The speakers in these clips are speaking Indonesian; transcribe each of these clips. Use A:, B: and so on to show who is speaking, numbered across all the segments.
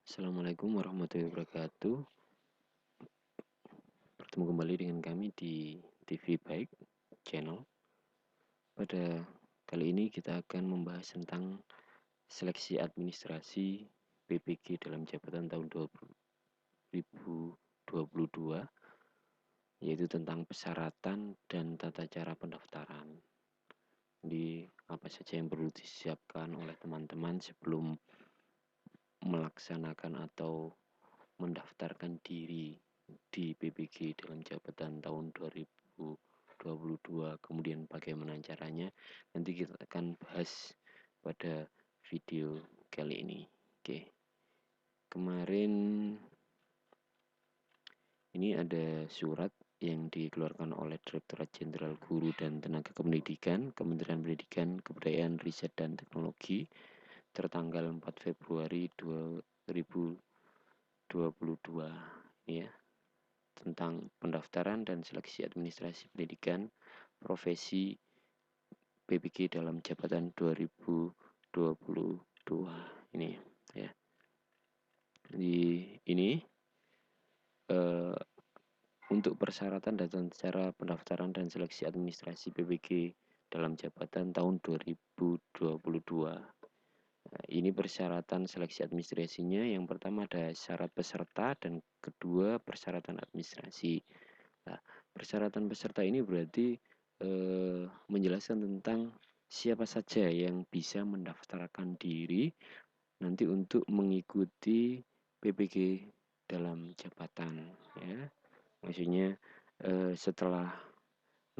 A: Assalamualaikum warahmatullahi wabarakatuh. Bertemu kembali dengan kami di TV Baik Channel. Pada kali ini kita akan membahas tentang seleksi administrasi PPG dalam jabatan tahun 2022, yaitu tentang persyaratan dan tata cara pendaftaran. Jadi apa saja yang perlu disiapkan oleh teman-teman sebelum melaksanakan atau mendaftarkan diri di PPG dalam jabatan tahun 2022, kemudian bagaimana caranya, nanti kita akan bahas pada video kali ini. Oke, kemarin ini ada surat yang dikeluarkan oleh Direktorat Jenderal Guru dan Tenaga Pendidikan, Kementerian Pendidikan, Kebudayaan, Riset, dan Teknologi tertanggal 4 Februari 2022 ya, tentang pendaftaran dan seleksi administrasi pendidikan profesi PPG dalam jabatan 2022 ini ya. Ini untuk persyaratan dan cara pendaftaran dan seleksi administrasi PPG dalam jabatan tahun 2022. Nah, ini persyaratan seleksi administrasinya. Yang pertama ada syarat peserta dan kedua persyaratan administrasi. Nah, persyaratan peserta ini berarti menjelaskan tentang siapa saja yang bisa mendaftarkan diri nanti untuk mengikuti PPG dalam jabatan ya. Maksudnya setelah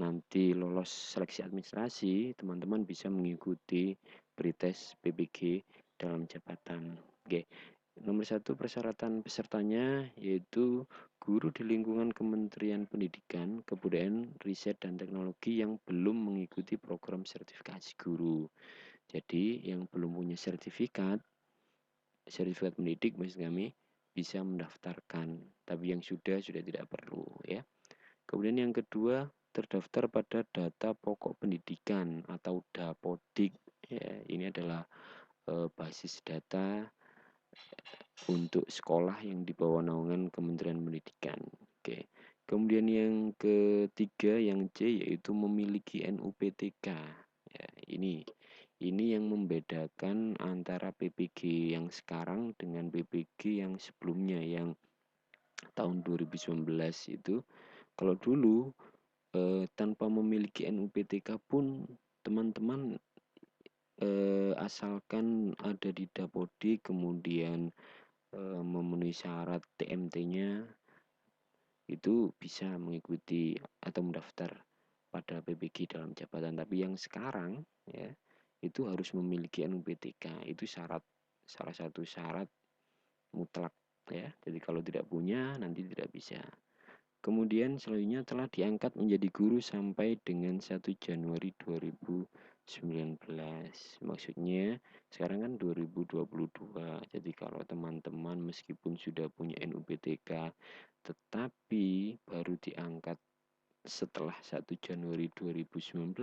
A: nanti lolos seleksi administrasi, teman-teman bisa mengikuti pretest PPG dalam jabatan. Oke. Nomor 1 persyaratan pesertanya yaitu guru di lingkungan Kementerian Pendidikan, Kebudayaan, Riset, dan Teknologi yang belum mengikuti program sertifikasi guru. Jadi yang belum punya sertifikat pendidik maksud kami bisa mendaftarkan, tapi yang sudah tidak perlu ya. Kemudian yang kedua, terdaftar pada data pokok pendidikan atau Dapodik ya. Ini adalah basis data untuk sekolah yang di bawah naungan Kementerian Pendidikan. Oke. Kemudian yang ketiga yang C yaitu memiliki NUPTK. Ya, ini yang membedakan antara PPG yang sekarang dengan PPG yang sebelumnya yang tahun 2019 itu. Kalau dulu tanpa memiliki NUPTK pun teman-teman asalkan ada di Dapodik kemudian memenuhi syarat TMT-nya itu bisa mengikuti atau mendaftar pada PPG dalam jabatan. Tapi yang sekarang ya itu harus memiliki NUPTK, itu salah satu syarat mutlak ya. Jadi kalau tidak punya nanti tidak bisa. Kemudian selanjutnya telah diangkat menjadi guru sampai dengan 1 Januari 2019. Maksudnya sekarang kan 2022. Jadi kalau teman-teman meskipun sudah punya NUPTK tetapi baru diangkat setelah 1 Januari 2019,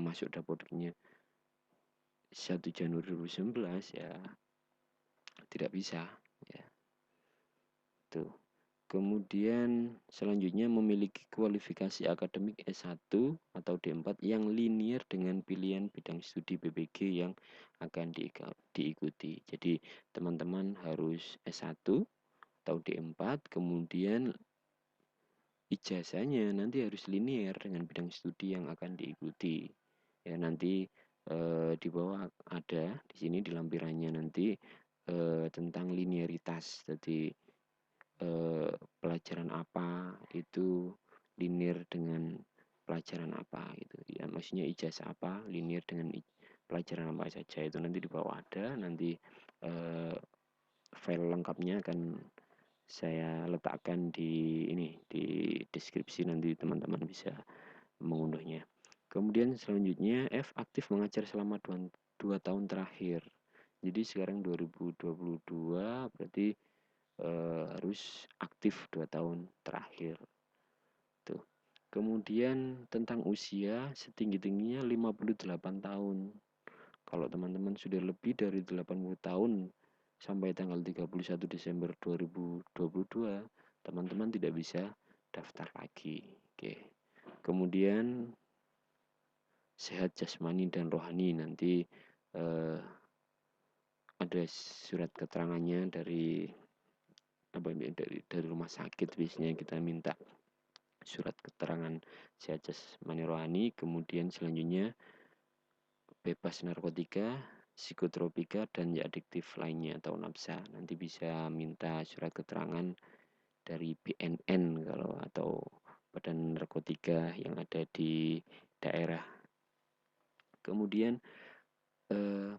A: masuk dapurnya 1 Januari 2019 ya tidak bisa ya. Tuh. Kemudian selanjutnya memiliki kualifikasi akademik S1 atau D4 yang linear dengan pilihan bidang studi PPG yang akan diikuti. Jadi teman-teman harus S1 atau D4, kemudian ijazahnya nanti harus linear dengan bidang studi yang akan diikuti. Ya nanti di bawah ada di sini di lampirannya nanti tentang linearitas. Jadi pelajaran apa itu linear dengan pelajaran apa gitu ya, maksudnya ijazah apa linear dengan pelajaran apa saja, itu nanti di bawah ada, nanti file lengkapnya akan saya letakkan di ini di deskripsi, nanti teman-teman bisa mengunduhnya. Kemudian selanjutnya F, aktif mengajar selama 2 tahun terakhir. Jadi sekarang 2022 berarti harus aktif 2 tahun terakhir. Tuh. Kemudian tentang usia, setinggi-tingginya 58 tahun. Kalau teman-teman sudah lebih dari 80 tahun sampai tanggal 31 Desember 2022 teman-teman tidak bisa daftar lagi. Oke. Kemudian sehat jasmani dan rohani, nanti ada surat keterangannya dari rumah sakit. Biasanya kita minta surat keterangan sehat jasmani rohani. Kemudian selanjutnya bebas narkotika, psikotropika, dan adiktif lainnya atau nafsa. Nanti bisa minta surat keterangan dari BNN atau Badan Narkotika yang ada di daerah. Kemudian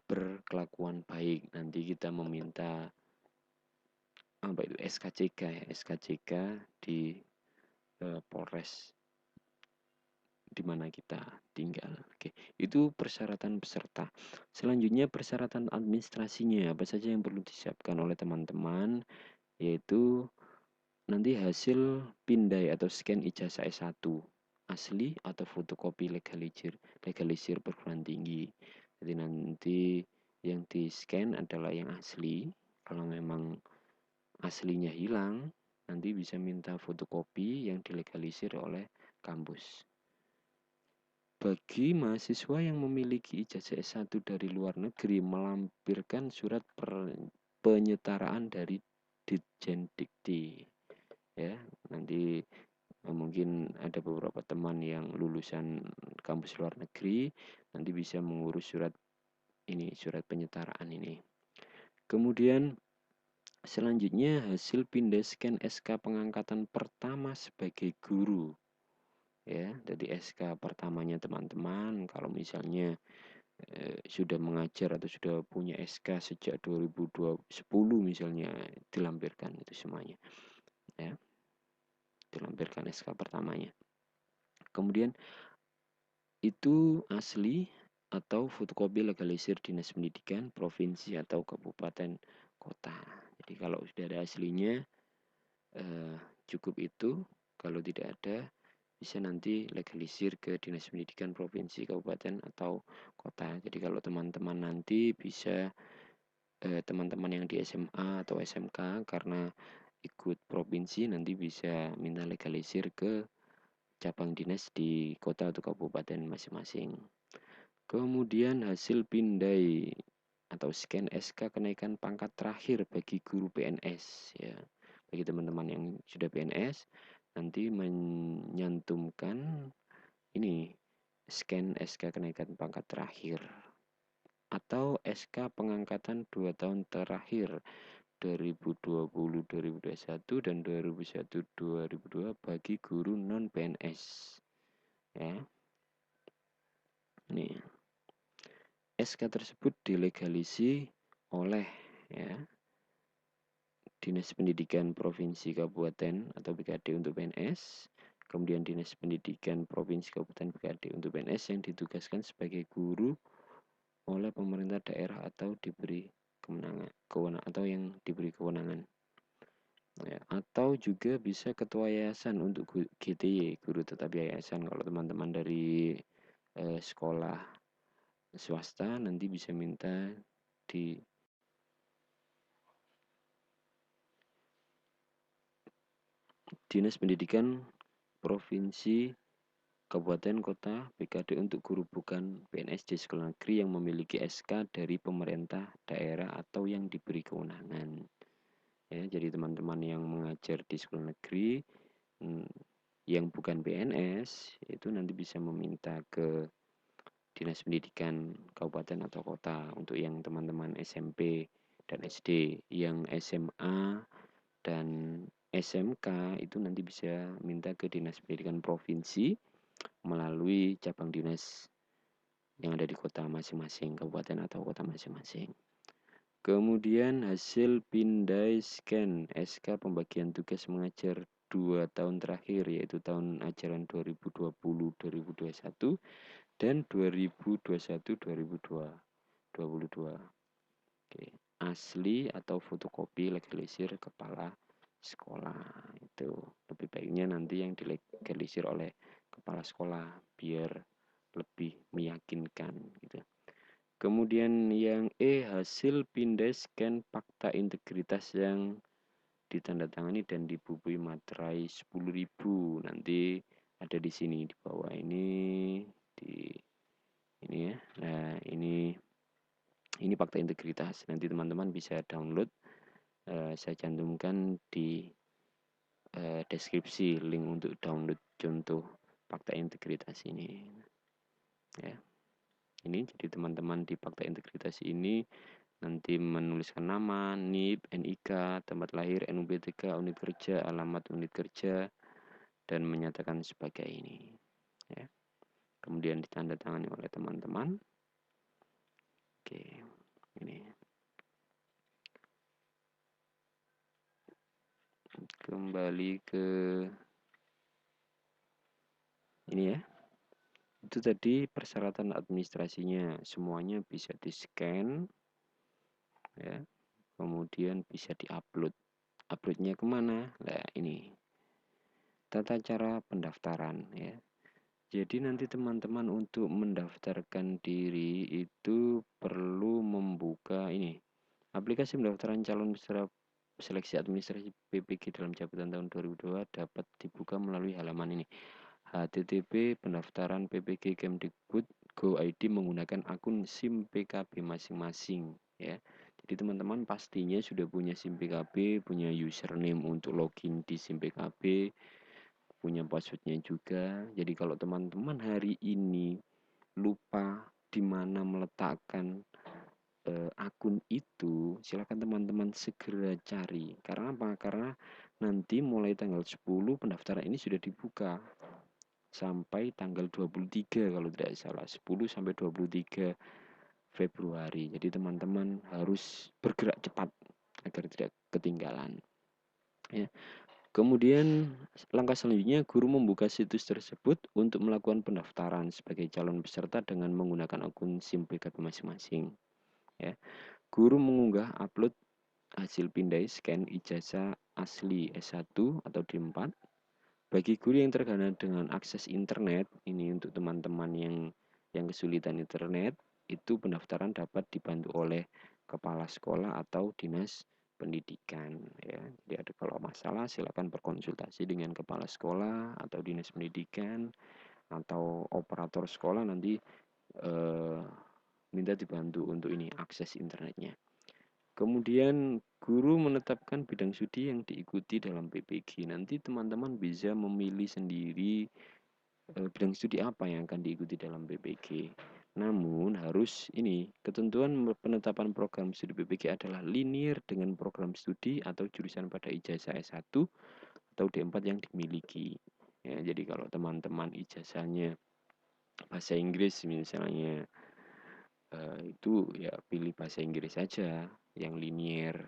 A: berkelakuan baik, nanti kita meminta SKCK ya, SKCK di Polres di mana kita tinggal. Oke, itu persyaratan peserta. Selanjutnya persyaratan administrasinya, apa saja yang perlu disiapkan oleh teman-teman, yaitu nanti hasil pindai atau scan ijazah S1 asli atau fotokopi legalisir perguruan tinggi. Jadi nanti yang di scan adalah yang asli. Kalau memang aslinya hilang, nanti bisa minta fotokopi yang dilegalisir oleh kampus. Bagi mahasiswa yang memiliki ijazah S1 dari luar negeri, melampirkan surat penyetaraan dari Ditjen Dikti. Ya, nanti mungkin ada beberapa teman yang lulusan kampus luar negeri, nanti bisa mengurus surat penyetaraan ini. Kemudian selanjutnya hasil pindah scan SK pengangkatan pertama sebagai guru. Ya, jadi SK pertamanya teman-teman kalau misalnya sudah mengajar atau sudah punya SK sejak 2010 misalnya, dilampirkan itu semuanya. Ya. Dilampirkan SK pertamanya. Kemudian itu asli atau fotokopi legalisir Dinas Pendidikan provinsi atau kabupaten kota. Jadi kalau sudah ada aslinya cukup itu. Kalau tidak ada, bisa nanti legalisir ke Dinas Pendidikan provinsi, kabupaten atau kota. Jadi kalau teman-teman nanti bisa teman-teman yang di SMA atau SMK karena ikut provinsi, nanti bisa minta legalisir ke cabang dinas di kota atau kabupaten masing-masing. Kemudian hasil pindai atau scan SK kenaikan pangkat terakhir bagi guru PNS ya. Bagi teman-teman yang sudah PNS nanti menyantumkan ini scan SK kenaikan pangkat terakhir atau SK pengangkatan 2 tahun terakhir 2020, 2021 dan 2001, 2002 bagi guru non PNS. Ya. Nih. SK tersebut dilegalisi oleh ya Dinas Pendidikan Provinsi Kabupaten atau BKD untuk PNS, kemudian Dinas Pendidikan Provinsi Kabupaten BKD untuk PNS yang ditugaskan sebagai guru oleh pemerintah daerah atau diberi kewenangan atau yang diberi kewenangan. Ya, atau juga bisa ketua yayasan untuk GTY, guru tetap yayasan. Kalau teman-teman dari sekolah swasta nanti bisa minta di Dinas Pendidikan Provinsi, Kabupaten, Kota, BKD untuk guru bukan PNS di sekolah negeri yang memiliki SK dari pemerintah daerah atau yang diberi kewenangan. Ya, jadi teman-teman yang mengajar di sekolah negeri yang bukan PNS itu nanti bisa meminta ke Dinas Pendidikan Kabupaten atau Kota untuk yang teman-teman SMP dan SD. Yang SMA dan SMK itu nanti bisa minta ke Dinas Pendidikan Provinsi melalui cabang dinas yang ada di kota masing-masing, kabupaten atau kota masing-masing. Kemudian hasil pindai scan SK pembagian tugas mengajar 2 tahun terakhir, yaitu tahun ajaran 2020-2021 dan 2021-2022. Oke. Asli atau fotokopi legalisir kepala sekolah. Itu lebih baiknya nanti yang dilegalisir oleh kepala sekolah biar lebih meyakinkan gitu. Kemudian yang E, hasil pindai scan fakta integritas yang ditandatangani dan dibubui materai 10.000. Nanti ada di sini di bawah ini, di ini ya. Nah, ini fakta integritas. Nanti teman-teman bisa download. Saya cantumkan di deskripsi link untuk download contoh fakta integritas ini. Ya. Ini jadi teman-teman di fakta integritas ini nanti menuliskan nama, NIP, NIK, tempat lahir, NUPTK, unit kerja, alamat unit kerja, dan menyatakan sebagai ini. Ya. Kemudian ditandatangani oleh teman-teman. Oke, ini. Kembali ke ini ya. Itu tadi persyaratan administrasinya, semuanya bisa di-scan, ya. Kemudian bisa di-upload. Uploadnya kemana? Nah, ini tata cara pendaftaran ya. Jadi nanti teman-teman untuk mendaftarkan diri itu perlu membuka ini aplikasi pendaftaran calon peserta seleksi administrasi PPG dalam jabatan tahun 2002 dapat dibuka melalui halaman ini http pendaftaran PPG Kemdikbud Go ID menggunakan akun SIM PKB masing-masing ya. Jadi teman-teman pastinya sudah punya SIM PKB, punya username untuk login di SIM PKB, punya passwordnya juga. Jadi kalau teman-teman hari ini lupa di mana meletakkan akun itu, silakan teman-teman segera cari. Karena apa? Karena nanti mulai tanggal 10 pendaftaran ini sudah dibuka sampai tanggal 23 kalau tidak salah, 10 sampai 23 Februari. Jadi teman-teman harus bergerak cepat agar tidak ketinggalan. Ya. Kemudian langkah selanjutnya guru membuka situs tersebut untuk melakukan pendaftaran sebagai calon peserta dengan menggunakan akun SIM PKB masing-masing. Ya. Guru mengunggah upload hasil pindai scan ijazah asli S1 atau D4. Bagi guru yang terkena dengan akses internet, ini untuk teman-teman yang kesulitan internet, itu pendaftaran dapat dibantu oleh kepala sekolah atau dinas pendidikan ya. Jadi ada kalau masalah silakan berkonsultasi dengan kepala sekolah atau dinas pendidikan atau operator sekolah nanti minta dibantu untuk ini akses internetnya. Kemudian guru menetapkan bidang studi yang diikuti dalam PPG. Nanti teman-teman bisa memilih sendiri bidang studi apa yang akan diikuti dalam PPG. Namun harus ini, ketentuan penetapan program studi PPG adalah linear dengan program studi atau jurusan pada ijazah S1 atau D4 yang dimiliki. Ya, jadi kalau teman-teman ijazahnya bahasa Inggris misalnya, itu ya pilih bahasa Inggris saja yang linear.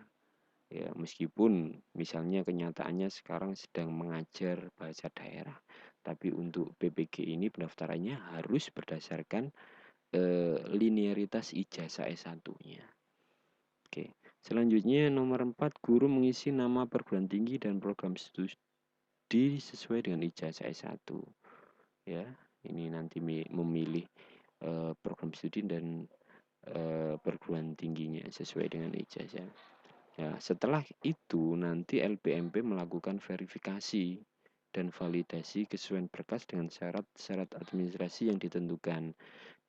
A: Ya, meskipun misalnya kenyataannya sekarang sedang mengajar bahasa daerah, tapi untuk PPG ini pendaftarannya harus berdasarkan linearitas ijazah S1-nya. Oke. Selanjutnya nomor 4, guru mengisi nama perguruan tinggi dan program studi sesuai dengan ijazah S1. Ya, ini nanti memilih program studi dan perguruan tingginya sesuai dengan ijazah. Ya, setelah itu nanti LPMP melakukan verifikasi dan validasi kesesuaian berkas dengan syarat-syarat administrasi yang ditentukan.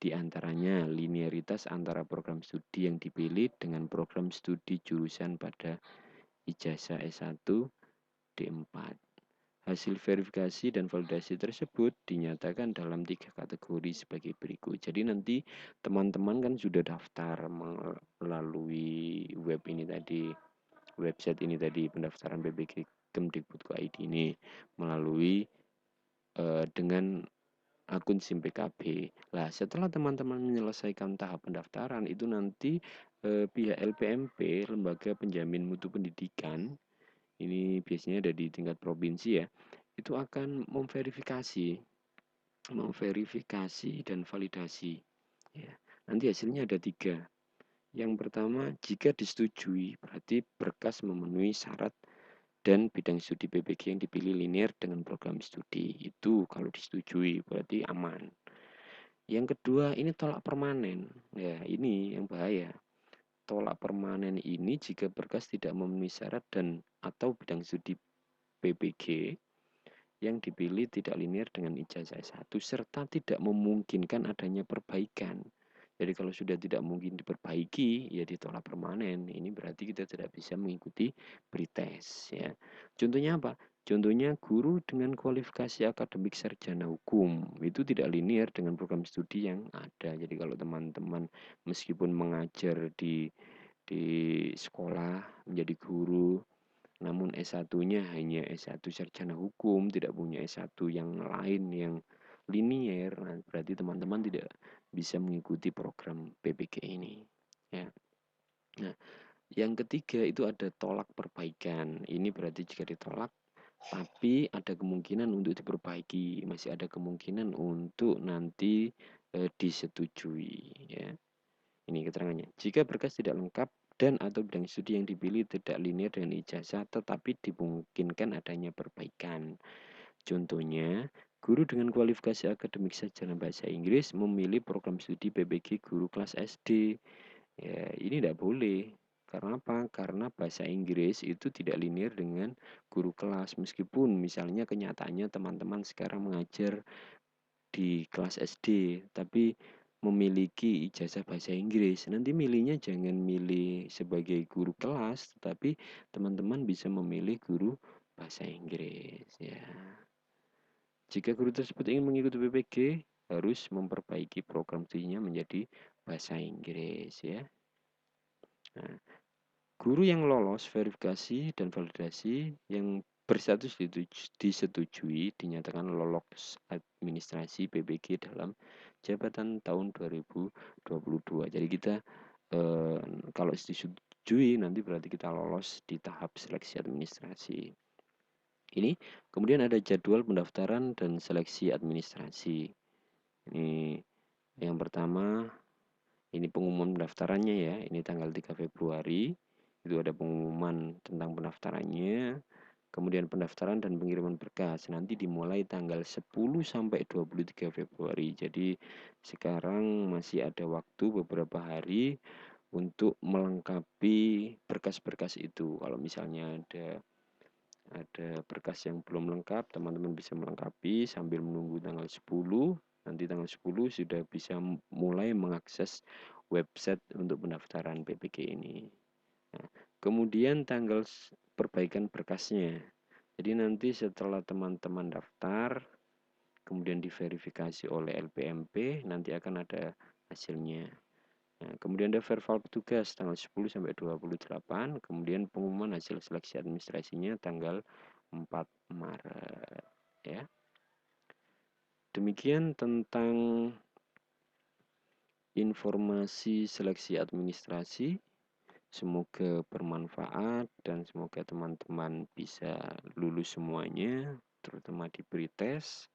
A: Di antaranya linearitas antara program studi yang dipilih dengan program studi jurusan pada ijazah S1 D4. Hasil verifikasi dan validasi tersebut dinyatakan dalam 3 kategori sebagai berikut. Jadi nanti teman-teman kan sudah daftar melalui web ini tadi, website ini tadi, pendaftaran PPG Kemdikbud.id ini melalui dengan akun SIM PKB. Nah, setelah teman-teman menyelesaikan tahap pendaftaran itu nanti pihak LPMP, Lembaga Penjamin Mutu Pendidikan, ini biasanya ada di tingkat provinsi ya, itu akan memverifikasi dan validasi. Ya. Nanti hasilnya ada 3. Yang pertama, jika disetujui, berarti berkas memenuhi syarat dan bidang studi PPG yang dipilih linear dengan program studi. Itu kalau disetujui, berarti aman. Yang kedua, ini tolak permanen. Ya, ini yang bahaya. Tolak permanen ini jika berkas tidak memenuhi syarat dan atau bidang studi PBG yang dipilih tidak linear dengan ijazah S1 serta tidak memungkinkan adanya perbaikan. Jadi kalau sudah tidak mungkin diperbaiki, ya ditolak permanen. Ini berarti kita tidak bisa mengikuti pretest ya. Contohnya apa? Contohnya guru dengan kualifikasi akademik sarjana hukum itu tidak linear dengan program studi yang ada. Jadi kalau teman-teman meskipun mengajar di sekolah menjadi guru namun S1-nya hanya S1 sarjana hukum, tidak punya S1 yang lain yang linier. Nah, berarti teman-teman tidak bisa mengikuti program PPG ini. Ya. Nah, yang ketiga itu ada tolak perbaikan. Ini berarti jika ditolak, tapi ada kemungkinan untuk diperbaiki, masih ada kemungkinan untuk nanti disetujui. Ya. Ini keterangannya. Jika berkas tidak lengkap dan atau bidang studi yang dipilih tidak linear dengan ijazah tetapi dimungkinkan adanya perbaikan. Contohnya, guru dengan kualifikasi akademik sarjana bahasa Inggris memilih program studi PBG guru kelas SD. Ya, ini tidak boleh. Karena apa? Karena bahasa Inggris itu tidak linear dengan guru kelas. Meskipun misalnya kenyataannya teman-teman sekarang mengajar di kelas SD, tapi memiliki ijazah bahasa Inggris. Nanti milihnya jangan milih sebagai guru kelas, tetapi teman-teman bisa memilih guru bahasa Inggris ya. Jika guru tersebut ingin mengikuti PPG, harus memperbaiki program studinya menjadi bahasa Inggris ya. Nah, guru yang lolos verifikasi dan validasi yang berstatus disetujui dinyatakan lolos administrasi PBG dalam jabatan tahun 2022. Jadi kita kalau disetujui nanti berarti kita lolos di tahap seleksi administrasi. Ini kemudian ada jadwal pendaftaran dan seleksi administrasi. Ini yang pertama, ini pengumuman pendaftarannya ya. Ini tanggal 3 Februari. Itu ada pengumuman tentang pendaftarannya. Kemudian pendaftaran dan pengiriman berkas nanti dimulai tanggal 10 sampai 23 Februari. Jadi sekarang masih ada waktu beberapa hari untuk melengkapi berkas-berkas itu. Kalau misalnya ada berkas yang belum lengkap, teman-teman bisa melengkapi sambil menunggu tanggal 10. Nanti tanggal 10 sudah bisa mulai mengakses website untuk pendaftaran PPG ini. Nah, kemudian tanggal perbaikan berkasnya. Jadi nanti setelah teman-teman daftar, kemudian diverifikasi oleh LPMP, nanti akan ada hasilnya. Nah, kemudian ada verbal petugas tanggal 10 sampai 28, kemudian pengumuman hasil seleksi administrasinya tanggal 4 Maret ya. Demikian tentang informasi seleksi administrasi. Semoga bermanfaat dan semoga teman-teman bisa lulus semuanya, terutama di pretest.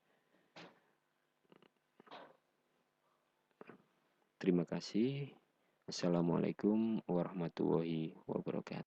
A: Terima kasih. Assalamualaikum warahmatullahi wabarakatuh.